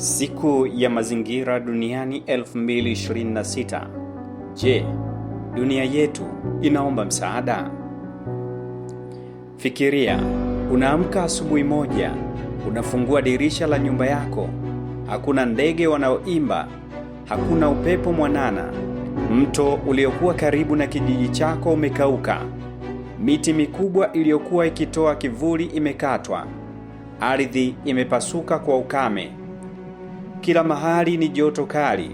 Siku ya mazingira duniani 2026. Je, dunia yetu inaomba msaada? Fikiria, unaamka asubuhi moja, unafungua dirisha la nyumba yako, hakuna ndege wanaoimba, hakuna upepo mwanana, mto uliokuwa karibu na kijiji chako umekauka, miti mikubwa iliyokuwa ikitoa kivuli imekatwa, ardhi imepasuka kwa ukame. Kila mahali ni joto kali.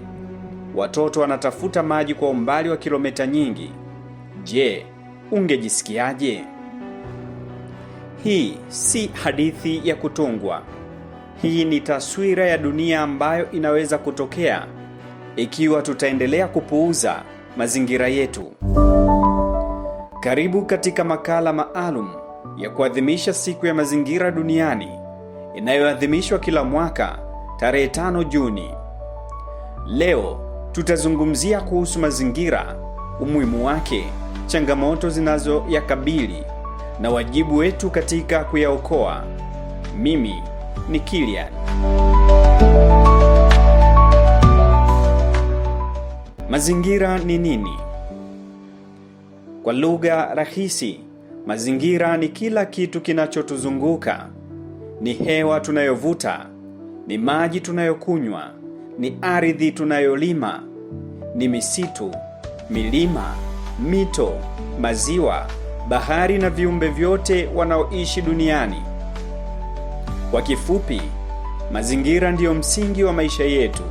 Watoto wanatafuta maji kwa umbali wa kilomita nyingi. Je, ungejisikiaje? Hii si hadithi ya kutungwa. Hii ni taswira ya dunia ambayo inaweza kutokea ikiwa tutaendelea kupuuza mazingira yetu. Karibu katika makala maalum ya kuadhimisha siku ya mazingira duniani inayoadhimishwa kila mwaka tarehe 5 Juni. Leo tutazungumzia kuhusu mazingira, umuhimu wake, changamoto zinazoyakabili na wajibu wetu katika kuyaokoa. Mimi ni Kilian. Mazingira ni nini? Kwa lugha rahisi, mazingira ni kila kitu kinachotuzunguka. Ni hewa tunayovuta, ni maji tunayokunywa, ni ardhi tunayolima, ni misitu, milima, mito, maziwa, bahari na viumbe vyote wanaoishi duniani. Kwa kifupi, mazingira ndiyo msingi wa maisha yetu.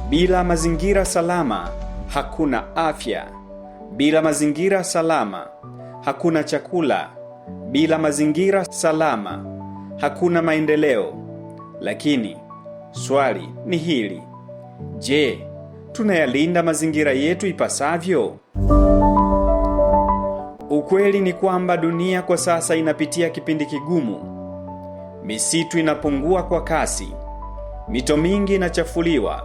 Bila mazingira salama, hakuna afya. Bila mazingira salama, hakuna chakula. Bila mazingira salama, hakuna maendeleo. Lakini swali ni hili: je, tunayalinda mazingira yetu ipasavyo? Ukweli ni kwamba dunia kwa sasa inapitia kipindi kigumu. Misitu inapungua kwa kasi, mito mingi inachafuliwa,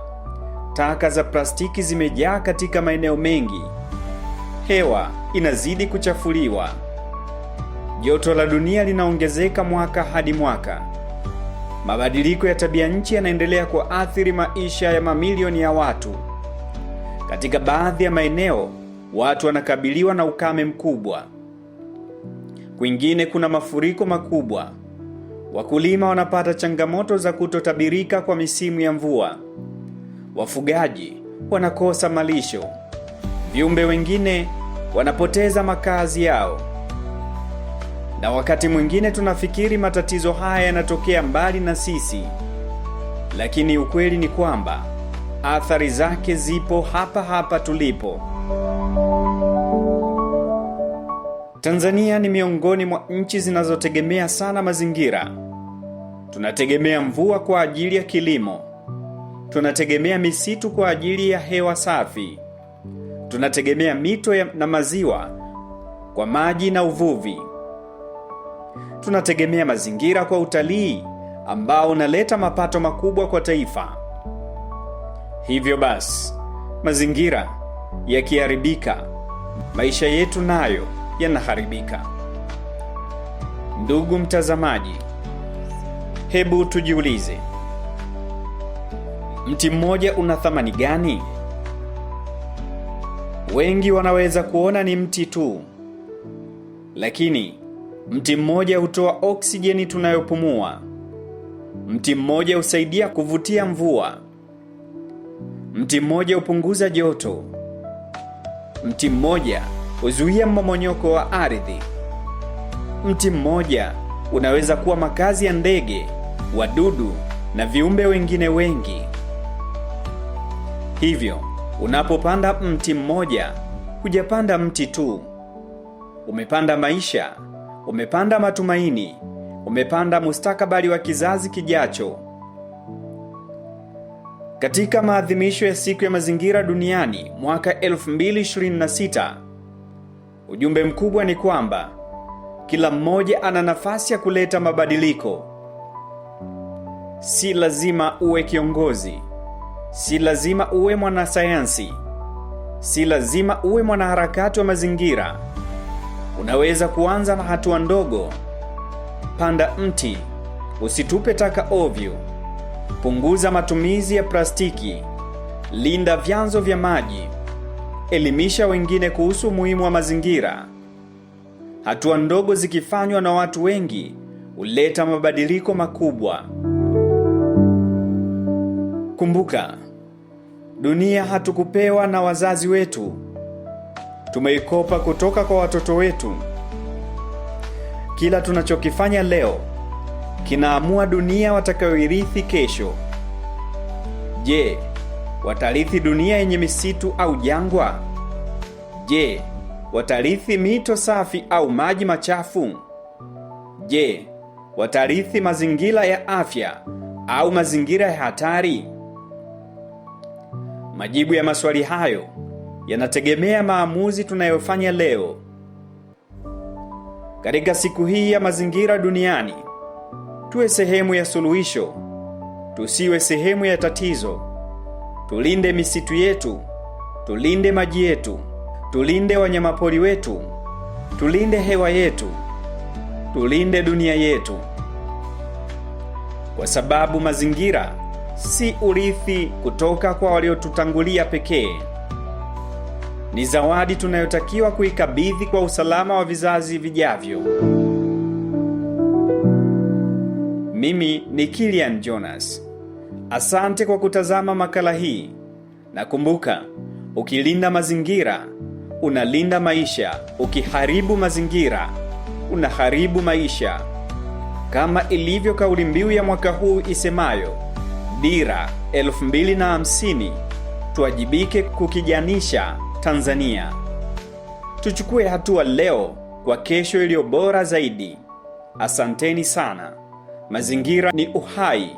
taka za plastiki zimejaa katika maeneo mengi, hewa inazidi kuchafuliwa, joto la dunia linaongezeka mwaka hadi mwaka. Mabadiliko ya tabia nchi yanaendelea kuathiri maisha ya mamilioni ya watu. Katika baadhi ya maeneo, watu wanakabiliwa na ukame mkubwa. Kwingine kuna mafuriko makubwa. Wakulima wanapata changamoto za kutotabirika kwa misimu ya mvua. Wafugaji wanakosa malisho. Viumbe wengine wanapoteza makazi yao. Na wakati mwingine tunafikiri matatizo haya yanatokea mbali na sisi. Lakini ukweli ni kwamba athari zake zipo hapa hapa tulipo. Tanzania ni miongoni mwa nchi zinazotegemea sana mazingira. Tunategemea mvua kwa ajili ya kilimo. Tunategemea misitu kwa ajili ya hewa safi. Tunategemea mito na maziwa kwa maji na uvuvi. Tunategemea mazingira kwa utalii ambao unaleta mapato makubwa kwa taifa. Hivyo basi, mazingira yakiharibika, maisha yetu nayo yanaharibika. Ndugu mtazamaji, hebu tujiulize, mti mmoja una thamani gani? Wengi wanaweza kuona ni mti tu, lakini mti mmoja hutoa oksijeni tunayopumua. Mti mmoja husaidia kuvutia mvua. Mti mmoja hupunguza joto. Mti mmoja huzuia mmomonyoko wa ardhi. Mti mmoja unaweza kuwa makazi ya ndege, wadudu na viumbe wengine wengi. Hivyo, unapopanda mti mmoja, hujapanda mti tu. Umepanda maisha, umepanda matumaini, umepanda mustakabali wa kizazi kijacho. Katika maadhimisho ya siku ya mazingira duniani mwaka 2026, ujumbe mkubwa ni kwamba kila mmoja ana nafasi ya kuleta mabadiliko. Si lazima uwe kiongozi, si lazima uwe mwanasayansi, si lazima uwe mwanaharakati wa mazingira. Unaweza kuanza na hatua ndogo. Panda mti, usitupe taka ovyo. Punguza matumizi ya plastiki. Linda vyanzo vya maji. Elimisha wengine kuhusu umuhimu wa mazingira. Hatua ndogo zikifanywa na watu wengi huleta mabadiliko makubwa. Kumbuka, dunia hatukupewa na wazazi wetu. Tumeikopa kutoka kwa watoto wetu. Kila tunachokifanya leo kinaamua dunia watakayoirithi kesho. Je, watarithi dunia yenye misitu au jangwa? Je, watarithi mito safi au maji machafu? Je, watarithi mazingira ya afya au mazingira ya hatari? Majibu ya maswali hayo yanategemea maamuzi tunayofanya leo. Katika siku hii ya mazingira duniani, tuwe sehemu ya suluhisho, tusiwe sehemu ya tatizo. Tulinde misitu yetu, tulinde maji yetu, tulinde wanyamapori wetu, tulinde hewa yetu, tulinde dunia yetu. Kwa sababu mazingira si urithi kutoka kwa waliotutangulia pekee. Ni zawadi tunayotakiwa kuikabidhi kwa usalama wa vizazi vijavyo. Mimi ni Kilian Jonas. Asante kwa kutazama makala hii. Na kumbuka, ukilinda mazingira, unalinda maisha. Ukiharibu mazingira, unaharibu maisha. Kama ilivyo kauli mbiu ya mwaka huu isemayo, Dira 2050, tuwajibike kukijanisha Tanzania. Tuchukue hatua leo kwa kesho iliyo bora zaidi. Asanteni sana. Mazingira ni uhai.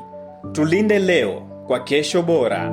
Tulinde leo kwa kesho bora.